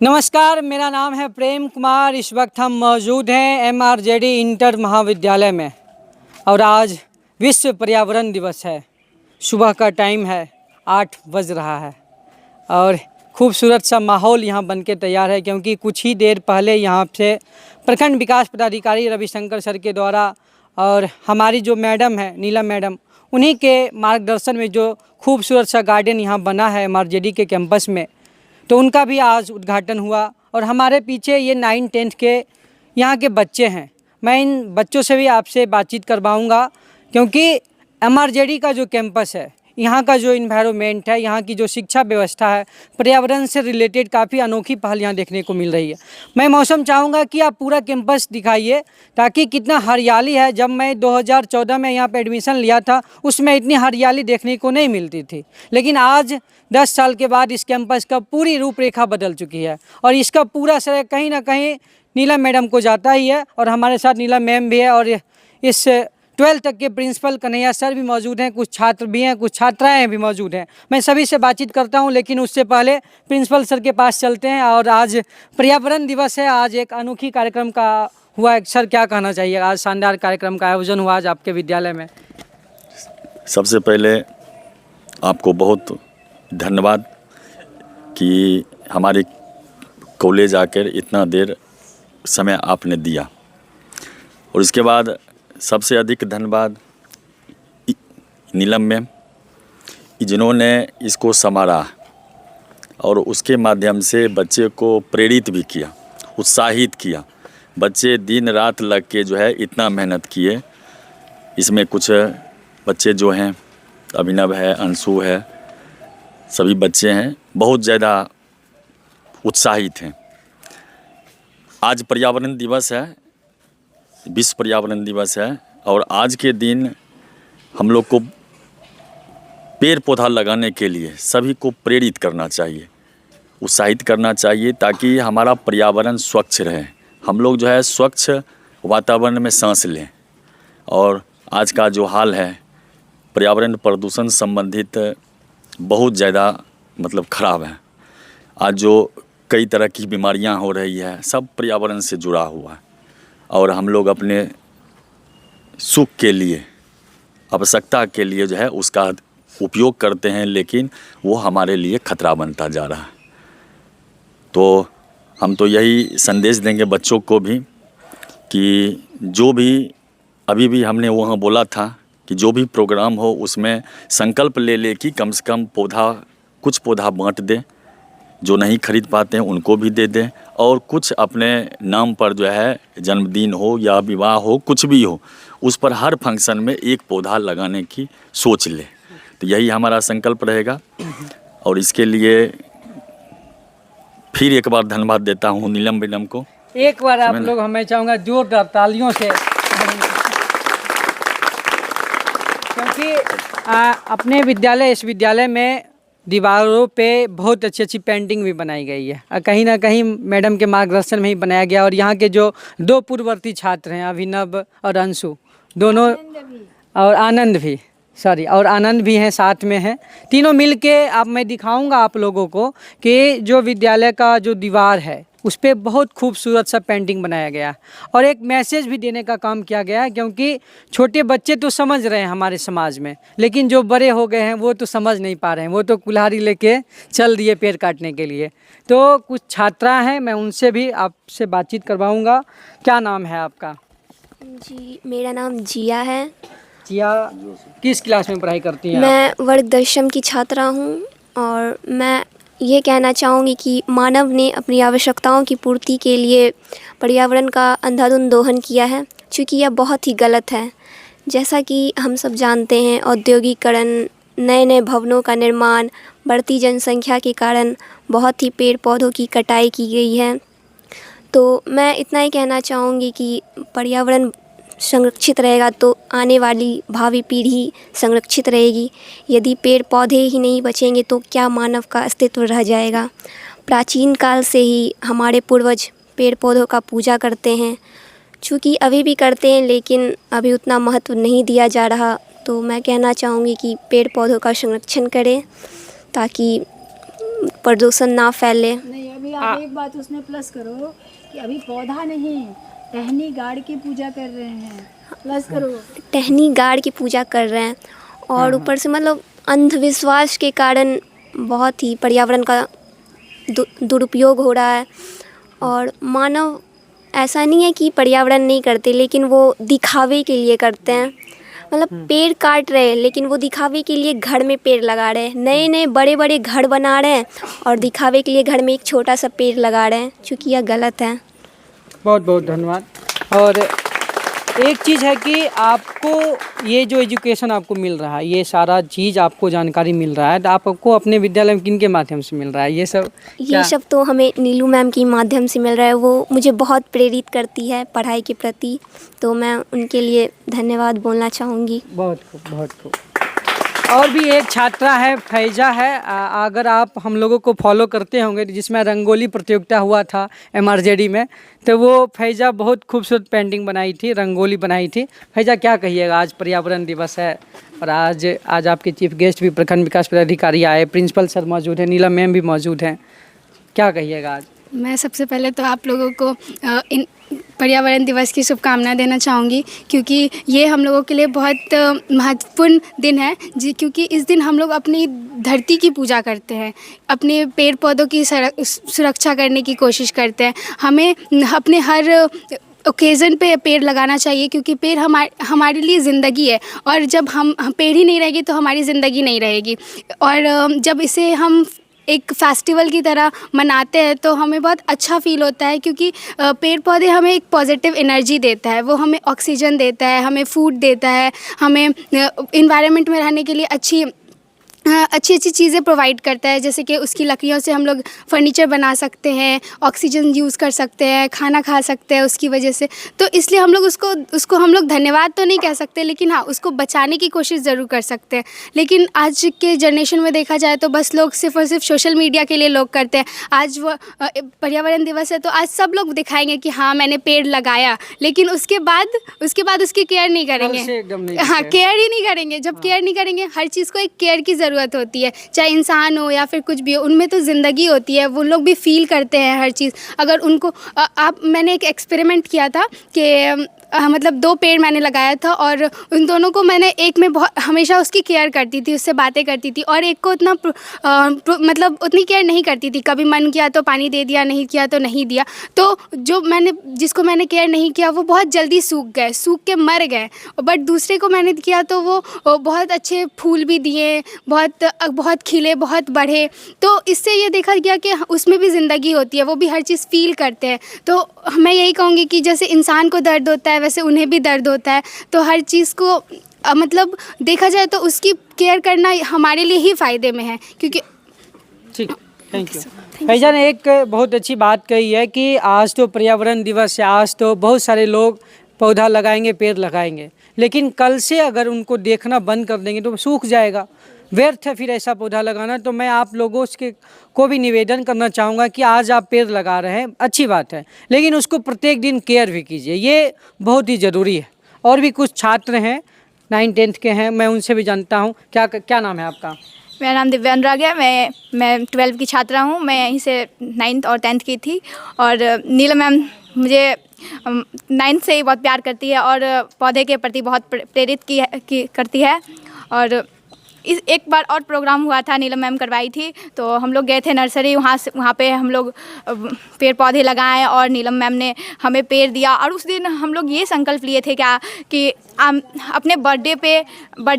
नमस्कार, मेरा नाम है प्रेम कुमार। इस वक्त हम मौजूद हैं MRJD इंटर महाविद्यालय में और आज विश्व पर्यावरण दिवस है। सुबह का टाइम है, 8 बज रहा है और खूबसूरत सा माहौल यहाँ बनके तैयार है, क्योंकि कुछ ही देर पहले यहाँ से प्रखंड विकास पदाधिकारी रविशंकर सर के द्वारा और हमारी जो मैडम है नीलम मैडम, उन्हीं के मार्गदर्शन में जो खूबसूरत सा गार्डन यहाँ बना है MRJD के कैंपस में, तो उनका भी आज उद्घाटन हुआ। और हमारे पीछे ये 9th-10th के यहाँ के बच्चे हैं। मैं इन बच्चों से भी आपसे बातचीत करवाऊँगा, क्योंकि MRJD का जो कैंपस है, यहाँ का जो इन्वायरमेंट है, यहाँ की जो शिक्षा व्यवस्था है, पर्यावरण से रिलेटेड काफ़ी अनोखी पहल यहाँ देखने को मिल रही है। मैं मौसम चाहूँगा कि आप पूरा कैंपस दिखाइए, ताकि कितना हरियाली है। जब मैं 2014 में यहाँ पे एडमिशन लिया था, उसमें इतनी हरियाली देखने को नहीं मिलती थी, लेकिन आज 10 साल के बाद इस कैंपस का पूरी रूपरेखा बदल चुकी है और इसका पूरा श्रेय कहीं ना कहीं नीलम मैडम को जाता ही है। और हमारे साथ नीलम मैम भी है और इस 12th तक के प्रिंसिपल कन्हैया सर भी मौजूद हैं, कुछ छात्र भी हैं, कुछ छात्राएं भी मौजूद हैं। मैं सभी से बातचीत करता हूं, लेकिन उससे पहले प्रिंसिपल सर के पास चलते हैं। और आज पर्यावरण दिवस है, आज एक अनोखी कार्यक्रम का हुआ है। सर, क्या कहना चाहिए? आज शानदार कार्यक्रम का आयोजन हुआ आज आपके विद्यालय में। सबसे पहले आपको बहुत धन्यवाद कि हमारे कॉलेज आकर इतना देर समय आपने दिया, और इसके बाद सबसे अधिक धन्यवाद नीलम मैम, जिन्होंने इसको संभाला और उसके माध्यम से बच्चे को प्रेरित भी किया, उत्साहित किया। बच्चे दिन रात लग के जो है इतना मेहनत किए। इसमें कुछ बच्चे जो हैं, अभिनव है, अंशु है, सभी बच्चे हैं, बहुत ज़्यादा उत्साहित हैं। आज पर्यावरण दिवस है, विश्व पर्यावरण दिवस है, और आज के दिन हम लोग को पेड़ पौधा लगाने के लिए सभी को प्रेरित करना चाहिए, उत्साहित करना चाहिए, ताकि हमारा पर्यावरण स्वच्छ रहे, हम लोग जो है स्वच्छ वातावरण में सांस लें। और आज का जो हाल है पर्यावरण प्रदूषण संबंधित बहुत ज़्यादा ख़राब है। आज जो कई तरह की बीमारियां हो रही है, सब पर्यावरण से जुड़ा हुआ है, और हम लोग अपने सुख के लिए, आवश्यकता के लिए जो है उसका उपयोग करते हैं, लेकिन वो हमारे लिए खतरा बनता जा रहा है। तो हम तो यही संदेश देंगे बच्चों को भी कि जो भी अभी भी हमने वहाँ बोला था कि जो भी प्रोग्राम हो उसमें संकल्प ले ले कि कम से कम कुछ पौधा बांट दें, जो नहीं खरीद पाते हैं उनको भी दे दें, और कुछ अपने नाम पर जो है जन्मदिन हो या विवाह हो, कुछ भी हो, उस पर हर फंक्शन में एक पौधा लगाने की सोच ले। तो यही हमारा संकल्प रहेगा, और इसके लिए फिर एक बार धन्यवाद देता हूँ नीलम मैडम को। एक बार आप लोग, हमें चाहूँगा जोरदार तालियों से, क्योंकि अपने विद्यालय, इस विद्यालय में दीवारों पे बहुत अच्छी अच्छी पेंटिंग भी बनाई गई है, और कहीं ना कहीं मैडम के मार्गदर्शन में ही बनाया गया। और यहाँ के जो 2 पूर्ववर्ती छात्र हैं, अभिनव और अंशु, दोनों, और आनंद भी हैं, साथ में हैं, तीनों मिल के मैं दिखाऊंगा आप लोगों को कि जो विद्यालय का जो दीवार है उस पर बहुत खूबसूरत सा पेंटिंग बनाया गया, और एक मैसेज भी देने का काम किया गया है। क्योंकि छोटे बच्चे तो समझ रहे हैं हमारे समाज में, लेकिन जो बड़े हो गए हैं वो तो समझ नहीं पा रहे हैं, वो तो कुल्हाड़ी लेके चल दिए पेड़ काटने के लिए। तो कुछ छात्रा हैं, मैं उनसे भी आपसे बातचीत करवाऊँगा। क्या नाम है आपका? जी, मेरा नाम जिया है। जिया किस क्लास में पढ़ाई करती हैं? मैं वर्ग 10वीं की छात्रा हूँ, और मैं ये कहना चाहूँगी कि मानव ने अपनी आवश्यकताओं की पूर्ति के लिए पर्यावरण का अंधाधुंध दोहन किया है, चूँकि यह बहुत ही गलत है। जैसा कि हम सब जानते हैं, औद्योगिकरण, नए नए भवनों का निर्माण, बढ़ती जनसंख्या के कारण बहुत ही पेड़ पौधों की कटाई की गई है। तो मैं इतना ही कहना चाहूँगी कि पर्यावरण संरक्षित रहेगा तो आने वाली भावी पीढ़ी संरक्षित रहेगी। यदि पेड़ पौधे ही नहीं बचेंगे तो क्या मानव का अस्तित्व रह जाएगा। प्राचीन काल से ही हमारे पूर्वज पेड़ पौधों का पूजा करते हैं, चूँकि अभी भी करते हैं, लेकिन अभी उतना महत्व नहीं दिया जा रहा। तो मैं कहना चाहूँगी कि पेड़ पौधों का संरक्षण करें ताकि प्रदूषण ना फैले। अभी आप एक बात उसमें प्लस करो कि अभी पौधा नहीं, टहनी गाड़ की पूजा कर रहे हैं। प्लस करो, टहनी गाड़ की पूजा कर रहे हैं और ऊपर से मतलब अंधविश्वास के कारण बहुत ही पर्यावरण का दुरुपयोग हो रहा है। और मानव ऐसा नहीं है कि पर्यावरण नहीं करते, लेकिन वो दिखावे के लिए करते हैं। मतलब पेड़ काट रहे हैं लेकिन वो दिखावे के लिए घर में पेड़ लगा रहे हैं, नए नए बड़े बड़े घर बना रहे हैं और दिखावे के लिए घर में एक छोटा सा पेड़ लगा रहे हैं, क्योंकि यह गलत है। बहुत बहुत धन्यवाद। और एक चीज़ है कि आपको ये जो एजुकेशन आपको मिल रहा है, ये सारा चीज़ आपको जानकारी मिल रहा है, तो आपको अपने विद्यालय में किन के माध्यम से मिल रहा है ये सब? ये सब तो हमें नीलू मैम की माध्यम से मिल रहा है। वो मुझे बहुत प्रेरित करती है पढ़ाई के प्रति, तो मैं उनके लिए धन्यवाद बोलना चाहूँगी। बहुत खूब, बहुत खूब। और भी एक छात्रा है, फैजा है। अगर आप हम लोगों को फॉलो करते होंगे, जिसमें रंगोली प्रतियोगिता हुआ था MRJD में, तो वो फैजा बहुत खूबसूरत पेंटिंग बनाई थी, रंगोली बनाई थी। फैजा, क्या कहिएगा? आज पर्यावरण दिवस है और आज आपके चीफ गेस्ट भी प्रखंड विकास पदाधिकारी आए, प्रिंसिपल सर मौजूद हैं, नीलम मैम भी मौजूद हैं, क्या कहिएगा आज? मैं सबसे पहले तो आप लोगों को इन पर्यावरण दिवस की शुभकामनाएं देना चाहूँगी, क्योंकि ये हम लोगों के लिए बहुत महत्वपूर्ण दिन है जी। क्योंकि इस दिन हम लोग अपनी धरती की पूजा करते हैं, अपने पेड़ पौधों की सुरक्षा करने की कोशिश करते हैं। हमें अपने हर ओकेज़न पे पेड़ लगाना चाहिए, क्योंकि पेड़ हमारे लिए ज़िंदगी है, और जब हम पेड़ ही नहीं रहेगी तो हमारी ज़िंदगी नहीं रहेगी। और जब इसे हम एक फेस्टिवल की तरह मनाते हैं तो हमें बहुत अच्छा फील होता है, क्योंकि पेड़ पौधे हमें एक पॉजिटिव एनर्जी देता है, वो हमें ऑक्सीजन देता है, हमें फूड देता है, हमें इन्वायरमेंट में रहने के लिए अच्छी चीज़ें प्रोवाइड करता है। जैसे कि उसकी लकड़ियों से हम लोग फर्नीचर बना सकते हैं, ऑक्सीजन यूज़ कर सकते हैं, खाना खा सकते हैं उसकी वजह से। तो इसलिए हम लोग उसको हम लोग धन्यवाद तो नहीं कह सकते, लेकिन हाँ, उसको बचाने की कोशिश ज़रूर कर सकते हैं। लेकिन आज के जनरेशन में देखा जाए तो बस लोग सिर्फ और सिर्फ सोशल मीडिया के लिए लोग करते हैं। आज वो पर्यावरण दिवस है तो आज सब लोग दिखाएंगे कि हाँ मैंने पेड़ लगाया, लेकिन उसके बाद उसकी केयर नहीं करेंगे। हाँ, केयर ही नहीं करेंगे। जब केयर नहीं करेंगे, हर चीज़ को एक केयर की ज़रूरत होती है, चाहे इंसान हो या फिर कुछ भी हो, उनमें तो ज़िंदगी होती है, वो लोग भी फील करते हैं हर चीज़। अगर उनको मैंने एक एक्सपेरिमेंट किया था कि मतलब 2 पेड़ मैंने लगाया था, और उन दोनों को मैंने एक में बहुत हमेशा उसकी केयर करती थी, उससे बातें करती थी, और एक को उतना मतलब उतनी केयर नहीं करती थी। कभी मन किया तो पानी दे दिया, नहीं किया तो नहीं दिया। तो जिसको मैंने केयर नहीं किया वो बहुत जल्दी सूख के मर गए। बट दूसरे को मैंने किया तो वो बहुत अच्छे फूल भी दिए, बहुत खिले, बहुत बढ़े। तो इससे ये देखा गया कि उसमें भी ज़िंदगी होती है, वो भी हर चीज़ फील करते हैं। तो मैं यही कहूँगी कि जैसे इंसान को दर्द होता है वैसे उन्हें भी दर्द होता है। तो हर चीज़ को मतलब देखा जाए तो उसकी केयर करना हमारे लिए ही फ़ायदे में है, क्योंकि ठीक, थैंक यू। फैजा ने एक बहुत अच्छी बात कही है कि आज तो पर्यावरण दिवस है, आज तो बहुत सारे लोग पौधा लगाएंगे, पेड़ लगाएंगे, लेकिन कल से अगर उनको देखना बंद कर देंगे तो सूख जाएगा, व्यर्थ है फिर ऐसा पौधा लगाना। तो मैं आप लोगों को भी निवेदन करना चाहूँगा कि आज आप पेड़ लगा रहे हैं, अच्छी बात है, लेकिन उसको प्रत्येक दिन केयर भी कीजिए, ये बहुत ही ज़रूरी है। और भी कुछ छात्र हैं, 9th-10th के हैं, मैं उनसे भी जानता हूँ। क्या नाम है आपका? मेरा नाम दिव्या अनुराग है। मैं 12th की छात्रा हूँ। मैं यहीं से 9th और 10th की थी, और नीलम मैम मुझे 9th से ही बहुत प्यार करती है और पौधे के प्रति बहुत प्रेरित करती है। और एक बार और प्रोग्राम हुआ था, नीलम मैम करवाई थी, तो हम लोग गए थे नर्सरी, वहाँ पे हम लोग पेड़ पौधे लगाए और नीलम मैम ने हमें पेड़ दिया। और उस दिन हम लोग ये संकल्प लिए थे कि अपने बर्थडे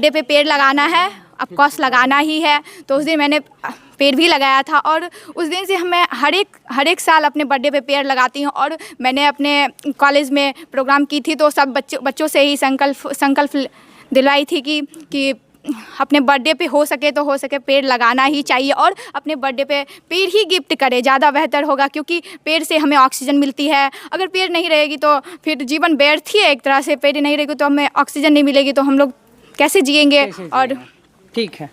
पे पेड़ लगाना है, ऑफकोर्स लगाना ही है। तो उस दिन मैंने पेड़ भी लगाया था, और उस दिन से मैं हर एक साल अपने बर्थडे पे पेड़ लगाती हूँ। और मैंने अपने कॉलेज में प्रोग्राम की थी तो सब बच्चों से ही संकल्प दिलवाई थी कि अपने बर्थडे पे हो सके पेड़ लगाना ही चाहिए, और अपने बर्थडे पे पेड़ ही गिफ्ट करें, ज़्यादा बेहतर होगा, क्योंकि पेड़ से हमें ऑक्सीजन मिलती है। अगर पेड़ नहीं रहेगी तो फिर जीवन व्यर्थ ही है एक तरह से। पेड़ नहीं रहेगी तो हमें ऑक्सीजन नहीं मिलेगी तो हम लोग कैसे जिएंगे। और ठीक है,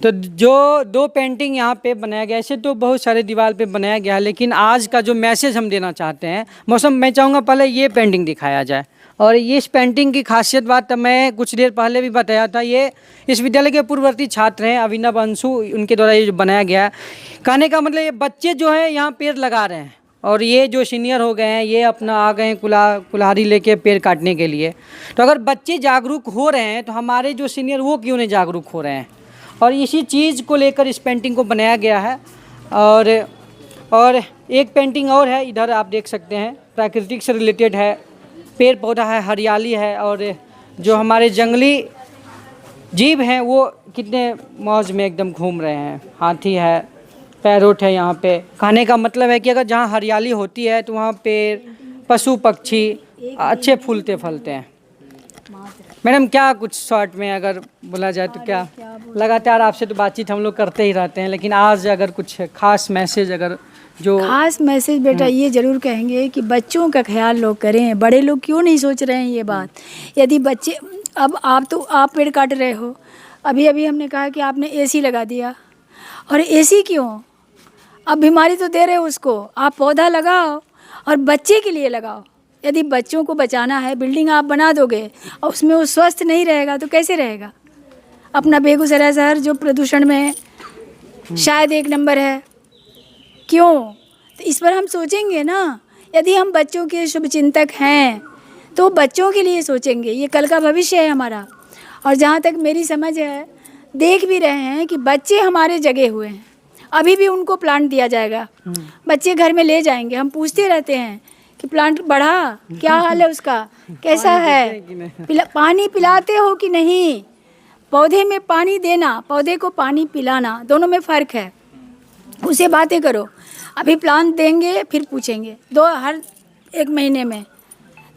तो जो 2 पेंटिंग यहाँ पे बनाया गया, ऐसे तो बहुत सारे दीवार पे बनाया गया है, लेकिन आज का जो मैसेज हम देना चाहते हैं, मौसम, मैं चाहूँगा पहले ये पेंटिंग दिखाया जाए और ये इस पेंटिंग की खासियत बात तो मैं कुछ देर पहले भी बताया था, ये इस विद्यालय के पूर्ववर्ती छात्र हैं अभिनव अंशु, उनके द्वारा ये जो बनाया गया है। कहने का मतलब ये बच्चे जो है यहाँ पेड़ लगा रहे हैं और ये जो सीनियर हो गए हैं ये अपना आ गए हैं कुल्हाड़ी लेके पेड़ काटने के लिए। तो अगर बच्चे जागरूक हो रहे हैं तो हमारे जो सीनियर वो क्यों नहीं जागरूक हो रहे हैं, और इसी चीज़ को लेकर इस पेंटिंग को बनाया गया है। और एक पेंटिंग और है इधर आप देख सकते हैं, प्राकृतिक से रिलेटेड है, पेड़ पौधा है, हरियाली है, और जो हमारे जंगली जीव हैं वो कितने मौज में एकदम घूम रहे हैं। हाथी है, पैरोट है यहाँ पे। कहने का मतलब है कि अगर जहाँ हरियाली होती है तो वहाँ पेड़, पशु पक्षी अच्छे फूलते फलते हैं। मैडम क्या कुछ शॉर्ट में अगर बोला जाए तो क्या, लगातार आपसे तो बातचीत हम लोग करते ही रहते हैं, लेकिन आज अगर कुछ खास मैसेज अगर जो खास मैसेज बेटा ये ज़रूर कहेंगे कि बच्चों का ख्याल लोग करें। बड़े लोग क्यों नहीं सोच रहे हैं ये बात। यदि बच्चे, अब आप पेड़ काट रहे हो, अभी अभी हमने कहा कि आपने एसी लगा दिया, और एसी क्यों, अब बीमारी तो दे रहे हो उसको। आप पौधा लगाओ और बच्चे के लिए लगाओ। यदि बच्चों को बचाना है, बिल्डिंग आप बना दोगे और उसमें वो स्वस्थ नहीं रहेगा तो कैसे रहेगा। अपना बेगूसराय शहर जो प्रदूषण में शायद 1 नंबर है, क्यों, तो इस पर हम सोचेंगे ना। यदि हम बच्चों के शुभचिंतक हैं तो बच्चों के लिए सोचेंगे, ये कल का भविष्य है हमारा। और जहाँ तक मेरी समझ है, देख भी रहे हैं कि बच्चे हमारे जगे हुए हैं, अभी भी उनको प्लांट दिया जाएगा, बच्चे घर में ले जाएंगे। हम पूछते रहते हैं कि प्लांट बढ़ा, क्या हाल है उसका, कैसा है, पानी पिलाते हो कि नहीं। पौधे में पानी देना, पौधे को पानी पिलाना, दोनों में फ़र्क है। उसे बातें करो, अभी प्लांट देंगे फिर पूछेंगे हर 1 महीने में,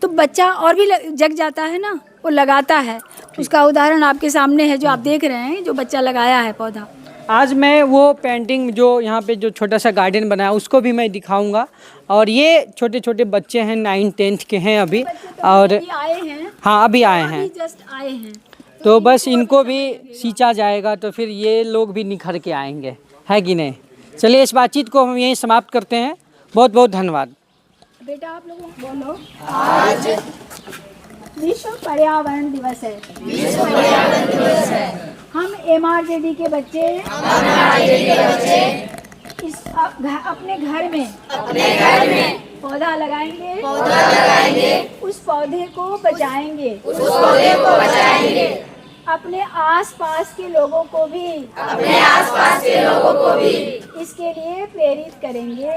तो बच्चा और भी जग जाता है ना, वो लगाता है। उसका उदाहरण आपके सामने है जो आप देख रहे हैं, जो बच्चा लगाया है पौधा। आज मैं वो पेंटिंग जो यहाँ पे जो छोटा सा गार्डन बनाया उसको भी मैं दिखाऊंगा। और ये छोटे छोटे बच्चे हैं, 9th 10th के हैं अभी, और आए हैं, हाँ अभी आए हैं, जस्ट आए हैं, तो बस इनको भी सींचा जाएगा तो फिर ये लोग भी निखर के आएंगे, है कि नहीं। चलिए इस बातचीत को हम यहीं समाप्त करते हैं। बहुत बहुत धन्यवाद। बेटा आप लोग बोलो, आज विश्व पर्यावरण दिवस है। विश्व पर्यावरण दिवस है। हम MRJD के बच्चे इस अपने घर में पौधा लगाएंगे, उस पौधे को बचाएंगे, अपने आसपास के लोगों को भी इसके लिए प्रेरित करेंगे।